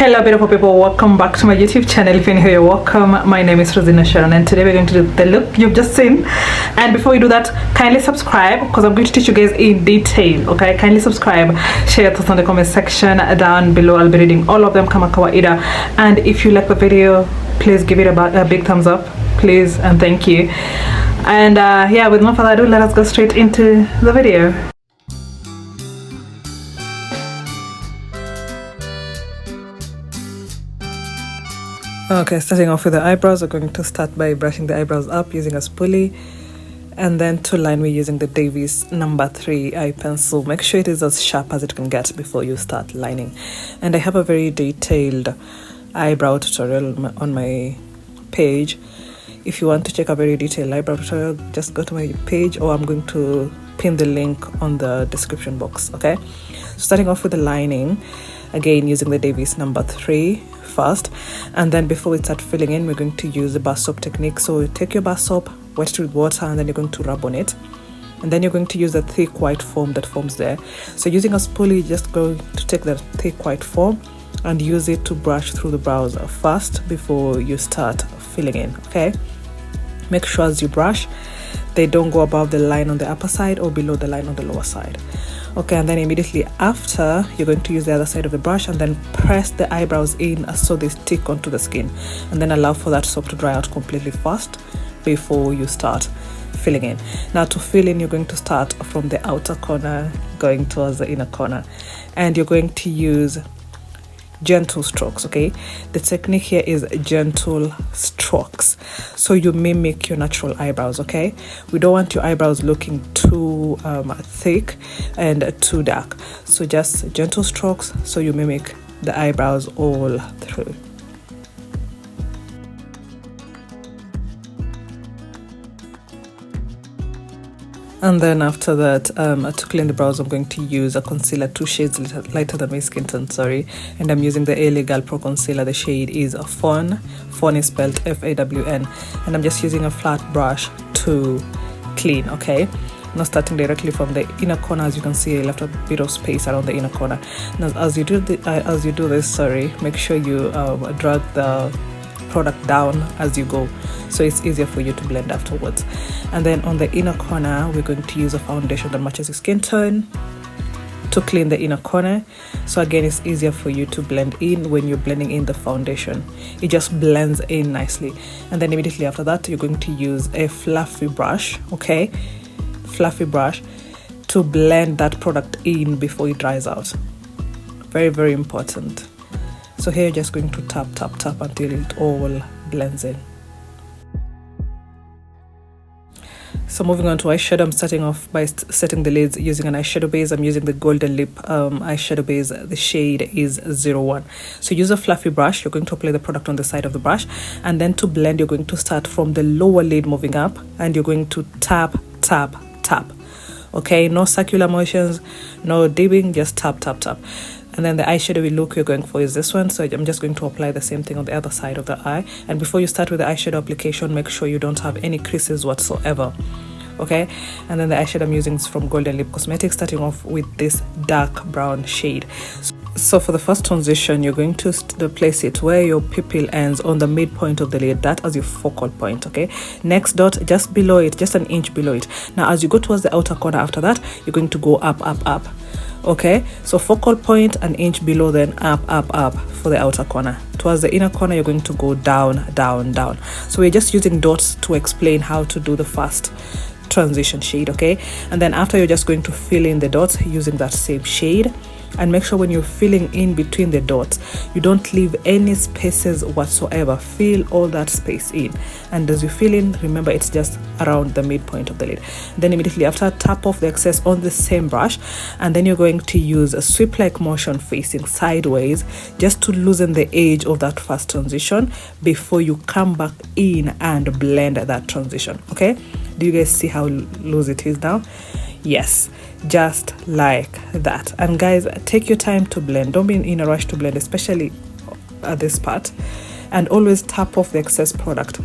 Hello beautiful people, welcome back to my YouTube channel. If you're new here, you're welcome. My name is Rosina Sharon and today we're going to do the look you've just seen. And before we do that, kindly subscribe because I'm going to teach you guys in detail. Okay, kindly subscribe, share your thoughts on the comment section down below. I'll be reading all of them kama kawaida. And if you like the video, please give it a big thumbs up, please, and thank you. And yeah, with no further ado, let us go straight into the video. Okay, starting off with the eyebrows, we're going to start by brushing the eyebrows up using a spoolie, and then to line, we're using the Davies number 3 eye pencil. Make sure it is as sharp as it can get before you start lining. And I have a very detailed eyebrow tutorial on my page. If you want to check a very detailed eyebrow tutorial, just go to my page, or I'm going to pin the link on the description box. Okay, so starting off with the lining, again using the Davies number 3 first, and then before we start filling in, we're going to use the bar soap technique. So take your bar soap, wet it with water, and then you're going to rub on it, and then you're going to use the thick white foam that forms there. So using a spoolie, just going to take that thick white foam and use it to brush through the brows first before you start filling in. Okay, make sure as you brush they don't go above the line on the upper side or below the line on the lower side. Okay, and then immediately after, you're going to use the other side of the brush and then press the eyebrows in so they stick onto the skin, and then allow for that soap to dry out completely first before you start filling in. Now to fill in, you're going to start from the outer corner going towards the inner corner, and you're going to use gentle strokes. Okay, the technique here is gentle strokes, so you mimic your natural eyebrows. Okay, we don't want your eyebrows looking too thick and too dark, so just gentle strokes so you mimic the eyebrows all through. And then after that, to clean the brows, I'm going to use a concealer 2 shades lighter than my skin tone, and I'm using the LA Girl Pro concealer. The shade is Fawn. Fawn is spelled F-A-W-N, and I'm just using a flat brush to clean. Okay, now starting directly from the inner corner, as you can see I left a bit of space around the inner corner. Now as you do this, make sure you drag the product down as you go, so it's easier for you to blend afterwards. And then on the inner corner, we're going to use a foundation that matches your skin tone to clean the inner corner. So again, it's easier for you to blend in when you're blending in the foundation. It just blends in nicely. And then immediately after that, you're going to use a fluffy brush. Okay, fluffy brush to blend that product in before it dries out. Very, very important. So here you're just going to tap until it all blends in. So moving on to eyeshadow, I'm starting off by setting the lids using an eyeshadow base. I'm using the Golden Lip eyeshadow base. The shade is 01. So use a fluffy brush. You're going to apply the product on the side of the brush, and then to blend, you're going to start from the lower lid moving up, and you're going to tap. Okay, no circular motions, no dipping, just tap. And then the eyeshadowy look you're going for is this one. So I'm just going to apply the same thing on the other side of the eye. And before you start with the eyeshadow application, make sure you don't have any creases whatsoever. Okay, and then the eyeshadow I'm using is from Golden Lip Cosmetics, starting off with this dark brown shade. So for the first transition, you're going to place it where your pupil ends, on the midpoint of the lid, that as your focal point. Okay, next dot just below it, just an inch below it. Now as you go towards the outer corner after that, you're going to go up. Okay, so focal point an inch below, then up for the outer corner. Towards the inner corner, you're going to go down. So we're just using dots to explain how to do the first transition shade. Okay, and then after, you're just going to fill in the dots using that same shade. And make sure when you're filling in between the dots, you don't leave any spaces whatsoever. Fill all that space in, and as you fill in, remember it's just around the midpoint of the lid. Then immediately after, tap off the excess on the same brush, and then you're going to use a sweep-like motion facing sideways just to loosen the edge of that first transition before you come back in and blend that transition. Okay, do you guys see how loose it is now? Yes, just like that. And guys, take your time to blend. Don't be in a rush to blend, especially at this part, and always tap off the excess product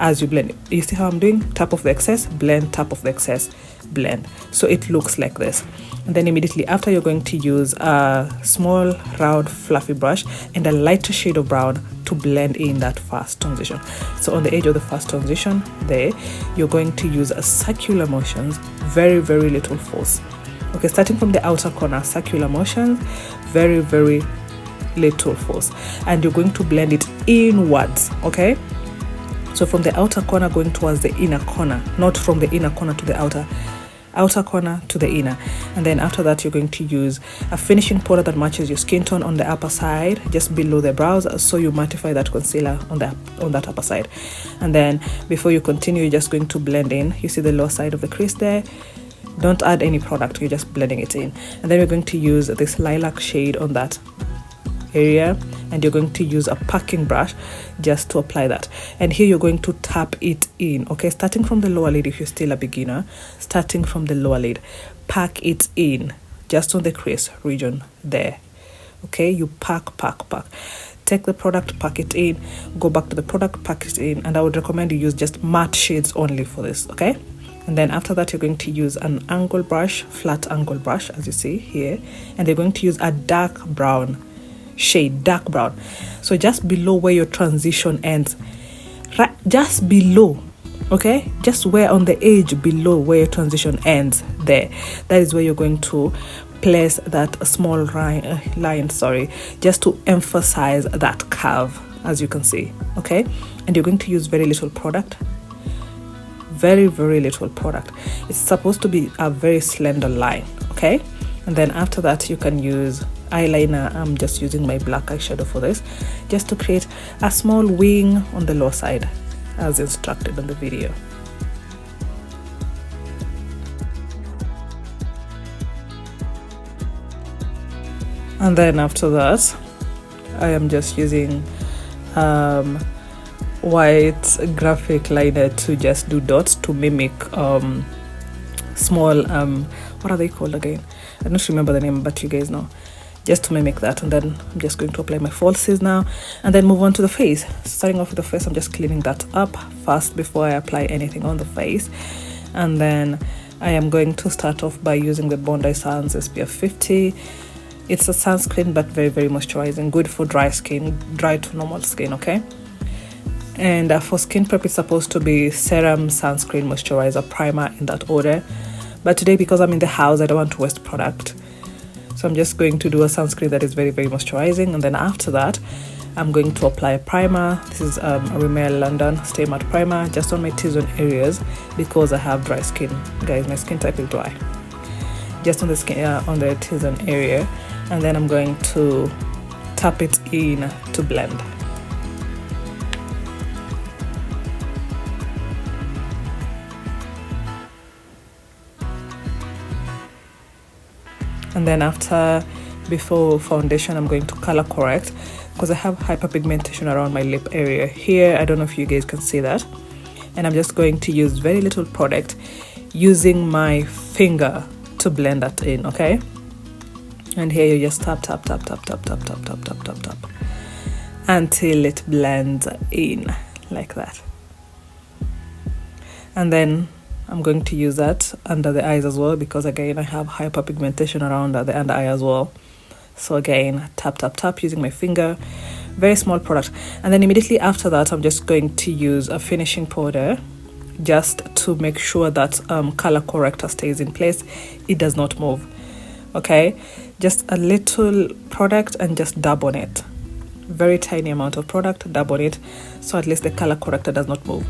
as you blend. You see how I'm doing? Tap off the excess, blend, tap off the excess, blend, so it looks like this. And then immediately after, you're going to use a small round fluffy brush and a lighter shade of brown to blend in that fast transition. So on the edge of the fast transition there, you're going to use a circular motions, very little force. Okay, starting from the outer corner, circular motions, very little force, and you're going to blend it inwards. Okay, so from the outer corner going towards the inner corner, not from the inner corner to the outer corner to the inner. And then after that, you're going to use a finishing powder that matches your skin tone on the upper side, just below the brows, so you mattify that concealer on that upper side. And then before you continue, you're just going to blend in. You see the lower side of the crease there? Don't add any product, you're just blending it in. And then we're going to use this lilac shade on that area, and you're going to use a packing brush just to apply that. And here you're going to tap it in. Okay, starting from the lower lid, if you're still a beginner, starting from the lower lid, pack it in just on the crease region there. Okay, you pack. Take the product, pack it in, go back to the product, pack it in, and I would recommend you use just matte shades only for this. Okay, and then after that, you're going to use an angle brush, flat angle brush, as you see here, and you're going to use a dark brown shade, dark brown, so just below where your transition ends, right, just below. Okay, just where on the edge below where your transition ends there, that is where you're going to place that small line, just to emphasize that curve, as you can see. Okay, and you're going to use very little product, very little product. It's supposed to be a very slender line. Okay, and then after that, you can use eyeliner. I'm just using my black eyeshadow for this, just to create a small wing on the lower side as instructed in the video. And then after that, I am just using white graphic liner to just do dots to mimic small what are they called again? I don't remember the name, but you guys know. Just to mimic that. And then I'm just going to apply my falsies now, and then move on to the face. Starting off with the face, I'm just cleaning that up first before I apply anything on the face. And then I am going to start off by using the Bondi Sands SPF 50. It's a sunscreen, but very moisturizing, good for dry skin, dry to normal skin. Okay, and for skin prep, it's supposed to be serum, sunscreen, moisturizer, primer, in that order. But today, because I'm in the house, I don't want to waste product, so I'm just going to do a sunscreen that is very moisturizing. And then after that, I'm going to apply a primer. This is a Rimmel London Stay Matte Primer, just on my T-zone areas, because I have dry skin. Guys, my skin type is dry. Just on the skin, on the T-zone area. And then I'm going to tap it in to blend. And then before foundation, I'm going to color correct, because I have hyperpigmentation around my lip area here. I don't know if you guys can see that. And I'm just going to use very little product, using my finger to blend that in. Okay, and here you just tap until it blends in like that. And then I'm going to use that under the eyes as well, because again, I have hyperpigmentation around the under eye as well. So again, tap using my finger, very small product. And then immediately after that, I'm just going to use a finishing powder, just to make sure that color corrector stays in place, it does not move. Okay, just a little product and just dab on it, very tiny amount of product, dab on it, so at least the color corrector does not move,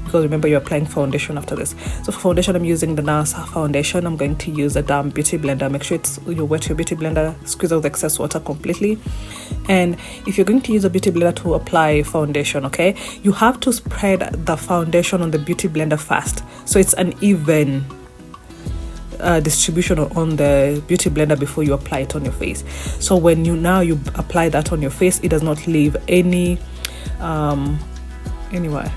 because remember, you're applying foundation after this. So for foundation, I'm using the NARS foundation. I'm going to use a damp beauty blender. Make sure you wet your beauty blender, squeeze out the excess water completely. And if you're going to use a beauty blender to apply foundation, okay, you have to spread the foundation on the beauty blender first, so it's an even distribution on the beauty blender before you apply it on your face. So when you apply that on your face, it does not leave any anywhere.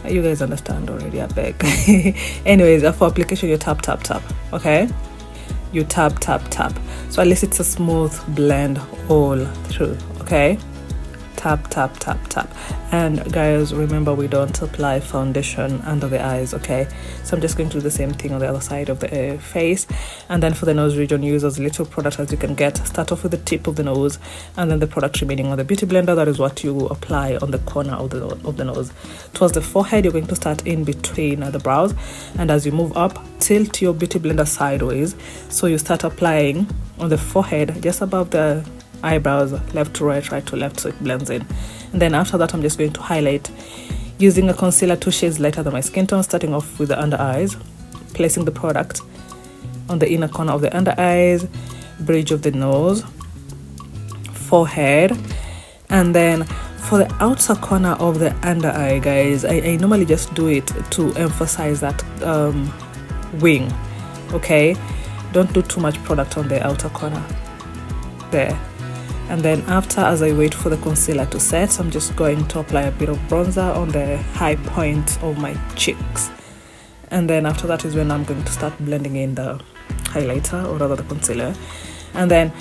You guys understand already, I beg. Anyways, for application, you tap. Okay, you tap, so at least it's a smooth blend all through. Okay, tap tap tap tap. And guys, remember, we don't apply foundation under the eyes, okay? So I'm just going to do the same thing on the other side of the face. And then for the nose region, use as little product as you can get. Start off with the tip of the nose, and then the product remaining on the beauty blender. That is what you apply on the corner of the nose. Towards the forehead, you're going to start in between the brows, and as you move up, tilt your beauty blender sideways, so you start applying on the forehead just above the eyebrows, left to right, right to left, so it blends in. And then after that, I'm just going to highlight using a concealer 2 shades lighter than my skin tone, starting off with the under eyes, placing the product on the inner corner of the under eyes, bridge of the nose, forehead, and then for the outer corner of the under eye, guys, I normally just do it to emphasize that wing, okay? Don't do too much product on the outer corner there. And then after, as I wait for the concealer to set, I'm just going to apply a bit of bronzer on the high point of my cheeks. And then after that is when I'm going to start blending in the highlighter, or rather the concealer. And then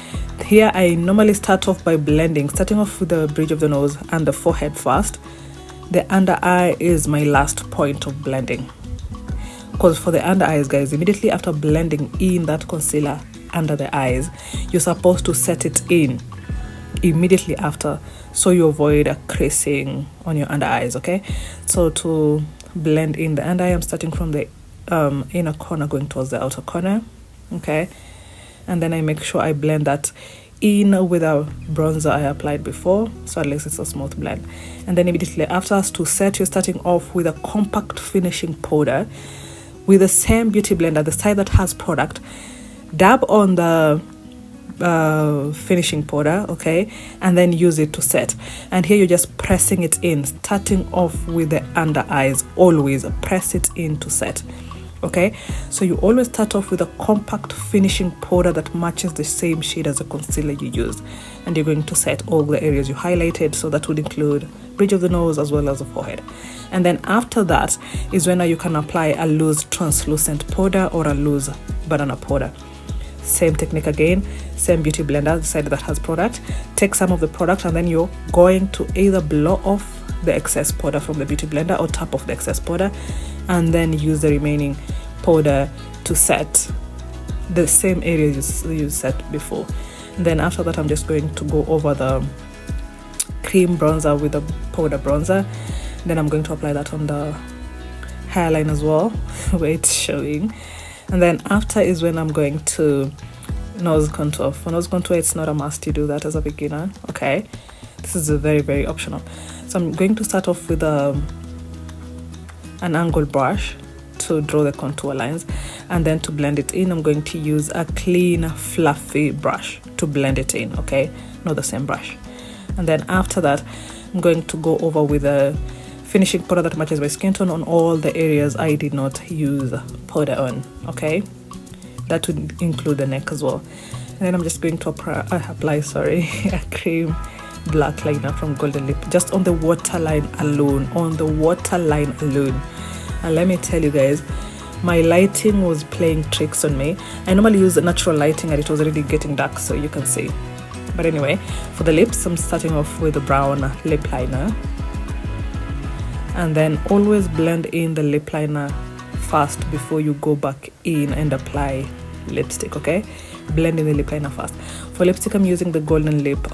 here I normally start off by blending, starting off with the bridge of the nose and the forehead first. The under eye is my last point of blending, because for the under eyes, guys, immediately after blending in that concealer under the eyes, you're supposed to set it in immediately after, so you avoid a creasing on your under eyes, okay? So to blend in the under eye, I'm starting from the inner corner going towards the outer corner, okay? And then I make sure I blend that in with a bronzer I applied before, so at least it's a smooth blend. And then immediately after, to set, you're starting off with a compact finishing powder with the same beauty blender, the side that has product. Dab on the finishing powder, okay, and then use it to set. And here you're just pressing it in, starting off with the under eyes. Always press it in to set, okay? So you always start off with a compact finishing powder that matches the same shade as the concealer you used, and you're going to set all the areas you highlighted, so that would include bridge of the nose as well as the forehead. And then after that is when you can apply a loose translucent powder or a loose banana powder. Same technique again, same beauty blender, the side that has product. Take some of the product, and then you're going to either blow off the excess powder from the beauty blender or tap off the excess powder, and then use the remaining powder to set the same areas you set before. And then after that, I'm just going to go over the cream bronzer with a powder bronzer. Then I'm going to apply that on the hairline as well, where it's showing. And then after is when I'm going to nose contour. For nose contour, it's not a must you do that as a beginner, okay? This is a very, very optional. So I'm going to start off with an angled brush to draw the contour lines, and then to blend it in, I'm going to use a clean, fluffy brush to blend it in, okay? Not the same brush. And then after that, I'm going to go over with a finishing powder that matches my skin tone on all the areas I did not use powder on, okay? That would include the neck as well. And then I'm just going to apply a cream black liner from Golden Lip, just on the waterline alone, And let me tell you guys, my lighting was playing tricks on me. I normally use natural lighting, and it was already getting dark, so you can see. But anyway, for the lips, I'm starting off with a brown lip liner. And then always blend in the lip liner first before you go back in and apply lipstick, okay? Blend in the lip liner first. For lipstick, I'm using the Golden Lip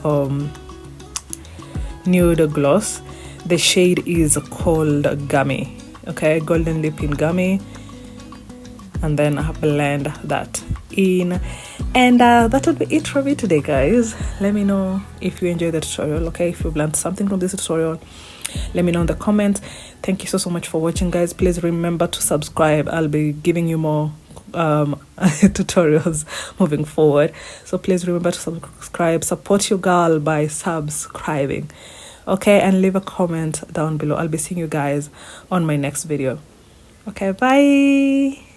Nude Gloss. The shade is called Gummy, okay? Golden Lip in Gummy. And then I blend that in. And that would be it for me today, guys. Let me know if you enjoyed the tutorial, okay? If you've learned something from this tutorial, let me know in the comments. Thank you so much for watching, guys. Please remember to subscribe. I'll be giving you more tutorials moving forward, so please remember to subscribe. Support your girl by subscribing, okay? And leave a comment down below. I'll be seeing you guys on my next video, okay? Bye.